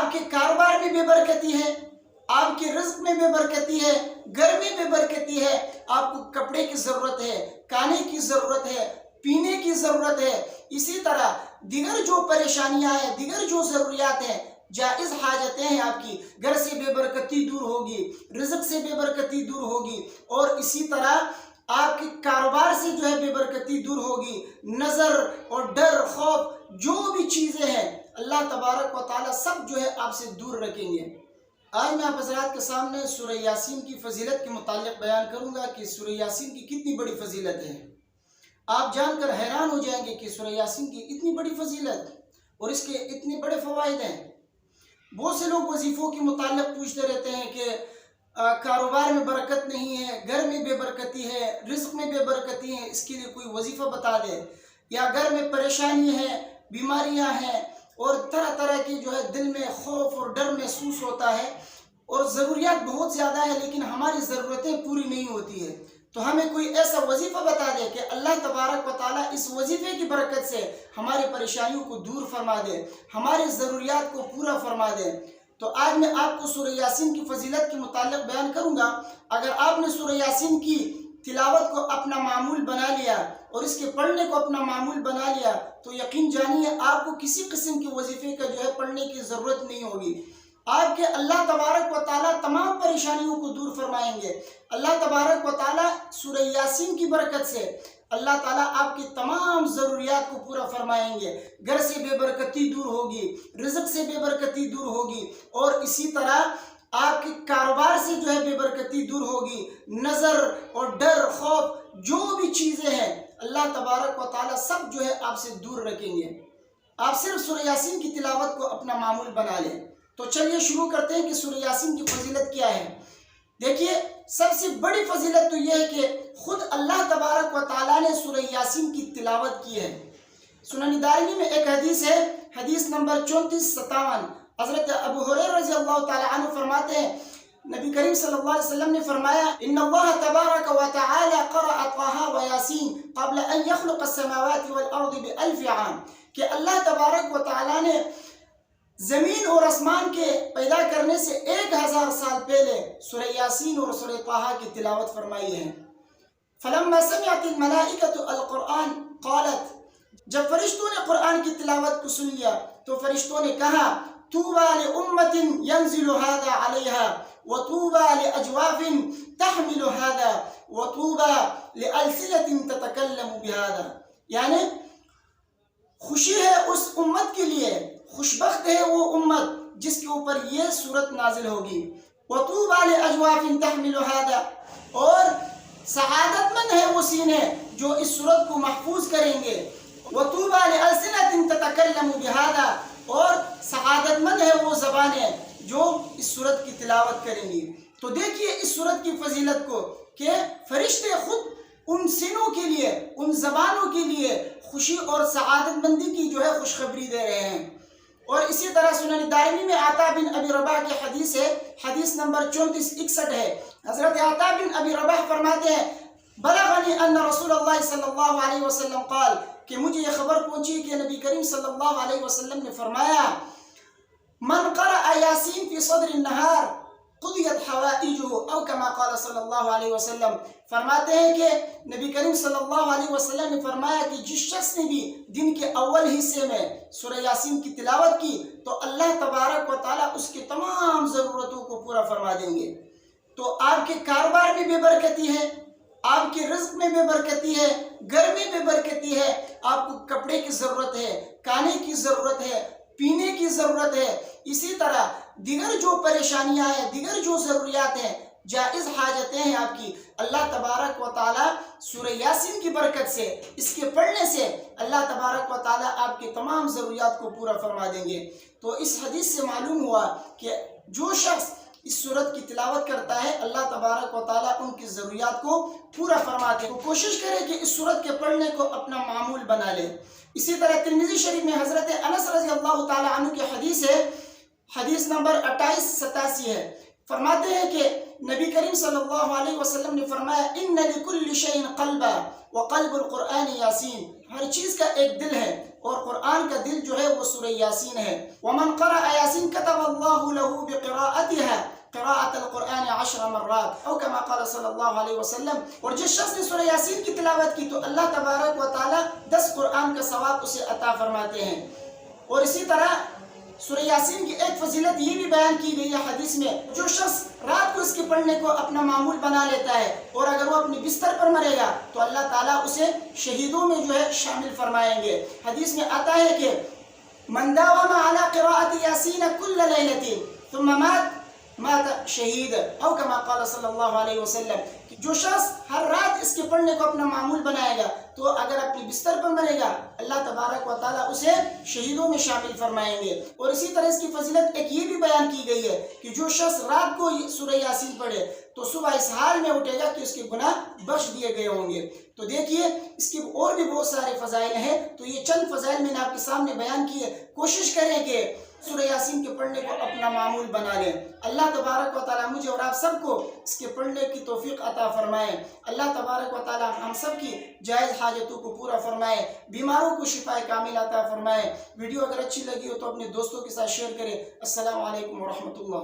آپ کے کاروبار میں بے برکتی ہے، آپ کے رزق میں بے برکتی ہے، گھر میں بے برکتی ہے، آپ کو کپڑے کی ضرورت ہے، کھانے کی ضرورت ہے، پینے کی ضرورت ہے، اسی طرح دیگر جو پریشانیاں ہیں، دیگر جو ضروریات ہیں، جائز حاجتیں ہیں، آپ کی گھر سے بے برکتی دور ہوگی، رزق سے بے برکتی دور ہوگی، اور اسی طرح آپ کے کاروبار سے جو ہے بے برکتی دور ہوگی، نظر اور ڈر خوف جو بھی چیزیں ہیں اللہ تبارک و تعالیٰ سب جو ہے آپ سے دور رکھیں گے۔ آج میں آپ حضرات کے سامنے سورہ یاسین کی فضیلت کے متعلق بیان کروں گا کہ سورہ یاسین کی کتنی بڑی فضیلت ہے۔ آپ جان کر حیران ہو جائیں گے کہ سورہ یاسین کی اتنی بڑی فضیلت اور اس کے اتنے بڑے فوائد ہیں۔ بہت سے لوگ وظیفوں کے متعلق پوچھتے رہتے ہیں کہ کاروبار میں برکت نہیں ہے، گھر میں بے برکتی ہے، رزق میں بے برکتی ہے، اس کے لیے کوئی وظیفہ بتا دے، یا گھر میں پریشانی ہے، بیماریاں ہیں، اور طرح طرح کی جو ہے دل میں خوف اور ڈر محسوس ہوتا ہے، اور ضروریات بہت زیادہ ہے لیکن ہماری ضرورتیں پوری نہیں ہوتی ہے، تو ہمیں کوئی ایسا وظیفہ بتا دے کہ اللہ تبارک و تعالیٰ اس وظیفے کی برکت سے ہماری پریشانیوں کو دور فرما دے، ہماری ضروریات کو پورا فرما دے۔ تو آج میں آپ کو سورہ یاسین کی فضیلت کے متعلق بیان کروں گا۔ اگر آپ نے سورہ یاسین کی تلاوت کو اپنا معمول بنا لیا اور اس کے پڑھنے کو اپنا معمول بنا لیا تو یقین جانیے آپ کو کسی قسم کے وظیفے کا جو ہے پڑھنے کی ضرورت نہیں ہوگی۔ آپ کے اللہ تبارک و تعالیٰ تمام پریشانیوں کو دور فرمائیں گے۔ اللہ تبارک و تعالیٰ سورہ یاسین کی برکت سے اللہ تعالیٰ آپ کی تمام ضروریات کو پورا فرمائیں گے، گھر سے بے برکتی دور ہوگی، رزق سے بے برکتی دور ہوگی، اور اسی طرح آپ کے کاروبار سے جو ہے بے برکتی دور ہوگی، نظر اور ڈر خوف جو بھی چیزیں ہیں اللہ تبارک و تعالیٰ سب جو ہے آپ سے دور رکھیں گے۔ آپ صرف سورہ یاسین کی تلاوت کو اپنا معمول بنا لیں۔ تو چلیے شروع کرتے ہیں کہ سورہ یاسین کی فضیلت کیا ہے۔ دیکھیے سب سے بڑی فضیلت تو یہ ہے کہ خود اللہ تبارک و تعالیٰ نے سورہ یاسین کی تلاوت کی ہے۔ سنن دارمی میں ایک حدیث ہے، حدیث نمبر 3457، حضرت ابو ہریرہ رضی اللہ تعالیٰ عنہ فرماتے ہیں نبی کریم صلی اللہ علیہ وسلم نے فرمایا ان اللہ تبارک و تعالی قرأ طٰہٰ و یاسین قبل ان یخلق السماوات والارض ب1000 عام، کہ اللہ تبارک و تعالیٰ نے زمین اور آسمان کے پیدا کرنے سے 1000 سال پہلے سورہ یاسین اور سورہ طٰہٰ کی تلاوت فرمائی ہے۔ فلما سمعت الملائکۃ القرآن قالت، جب فرشتوں نے قرآن کی تلاوت کو سن لیا تو فرشتوں نے کہا طوبیٰ لأمۃ ینزل ھذا علیہا وطوبیٰ لأجواف تحمل ھذا وطوبیٰ لألسنۃ تتکلم بھذا، یعنی خوشی ہے اس امت کے لیے، خوشبخت ہے وہ امت جس کے اوپر یہ سورت نازل ہوگی، وطوبیٰ لأجواف تحمل ھذا، اور سعادت مند ہے وہ سینے جو اس سورت کو محفوظ کریں گے، وطوبیٰ لألسنۃ تتکلم بھذا، اور سعادت مند ہے وہ زبانیں جو اس سورت کی تلاوت کریں گی۔ تو دیکھیے اس سورت کی فضیلت کو کہ فرشتے خود ان سینوں کے لیے، ان زبانوں کے لیے خوشی اور سعادت مندی کی جو ہے خوشخبری دے رہے ہیں۔ اور اسی طرح سنن دارمی میں عطا بن ابی رباح کی حدیث ہے، حدیث نمبر 3461 ہے، حضرت عطا بن ابی رباح فرماتے ہیں بلغنی ان رسول اللہ صلی اللہ علیہ وسلم قال، کہ مجھے یہ خبر پہنچی کہ نبی کریم صلی اللہ علیہ وسلم نے فرمایا من قرأ یاسین فی صدر النہار قضیت حوائجہ، او کما قال صلی اللہ علیہ وسلم، فرماتے ہیں کہ نبی کریم صلی اللہ علیہ وسلم نے فرمایا کہ جس شخص نے بھی دن کے اول حصے میں سورہ یاسین کی تلاوت کی تو اللہ تبارک و تعالیٰ اس کے تمام ضرورتوں کو پورا فرما دیں گے۔ تو آپ کے کاروبار میں بے برکتی ہے، آپ کے رزق میں بے برکتی ہے، گھر میں بے برکتی ہے، آپ کو کپڑے کی ضرورت ہے، کھانے کی ضرورت ہے، پینے کی ضرورت ہے، اسی طرح دیگر جو پریشانیاں ہیں، دیگر جو ضروریات ہیں، جائز حاجتیں ہیں آپ کی، اللہ تبارک و تعالیٰ سورہ یاسین کی برکت سے، اس کے پڑھنے سے اللہ تبارک و تعالیٰ آپ کے تمام ضروریات کو پورا فرما دیں گے۔ تو اس حدیث سے معلوم ہوا کہ جو شخص اس سورت کی تلاوت کرتا ہے اللہ تبارک و تعالیٰ ان کی ضروریات کو پورا فرماتے ہیں۔ کوشش کرے کہ اس سورت کے پڑھنے کو اپنا معمول بنا لے۔ اسی طرح ترمذی شریف میں حضرت انس رضی اللہ تعالیٰ عنہ کی حدیث ہے، حدیث نمبر 2887 ہے، فرماتے ہیں کہ نبی کریم صلی اللہ علیہ وسلم نے فرمایا ان لکل شیء قلبا وقلب القرآن یاسین، ہر چیز کا ایک دل ہے اور قرآن کا دل جو ہے وہ سورہ یاسین ہے۔ ومن قرأ یاسین کتب قراءتها قراءة القرآن 10 مرات او كما قال صلی اللہ علیہ وسلم. اور جس شخص نے سورہ یاسین کی تلاوت کی تو اللہ تبارک و تعالی 10 قرآن کا ثواب اسے عطا فرماتے ہیں. اور اسی طرح سورہ یاسین کی ایک فضیلت یہ بھی بیان کی گئی ہے حدیث میں، جو شخص رات کو اس کے پڑھنے کو اپنا معمول بنا لیتا ہے اور اگر وہ اپنے بستر پر مرے گا تو اللہ تعالیٰ اسے شہیدوں میں جو ہے شامل فرمائیں گے. حدیث میں آتا ہے کہ من داوم على قراءة یاسین کل لیلۃ ثم مات شہید او کما قال صلی اللہ علیہ وسلم. جو شخص ہر رات اس کے پڑھنے کو اپنا معمول بنائے گا تو اگر اپنی بستر پر مرے گا اللہ تبارک و تعالیٰ اسے شہیدوں میں شامل فرمائیں گے. اور اسی طرح اس کی فضیلت ایک یہ بھی بیان کی گئی ہے کہ جو شخص رات کو سورہ یاسین پڑھے تو صبح اس حال میں اٹھے گا کہ اس کے گناہ بخش دیے گئے ہوں گے. تو دیکھیے اس کی اور بھی بہت سارے فضائل ہیں، تو یہ چند فضائل میں نے آپ کے سامنے بیان کیے. کوشش کریں کہ سورہ یاسین کے پڑھنے کو اپنا معمول بنا لیں. اللہ تبارک و تعالیٰ مجھے اور آپ سب کو اس کے پڑھنے کی توفیق عطا فرمائے. اللہ تبارک و تعالیٰ ہم سب کی جائز حاجتوں کو پورا فرمائے، بیماروں کو شفا کامل عطا فرمائے. ویڈیو اگر اچھی لگی ہو تو اپنے دوستوں کے ساتھ شیئر کریں. السلام علیکم ورحمۃ اللہ.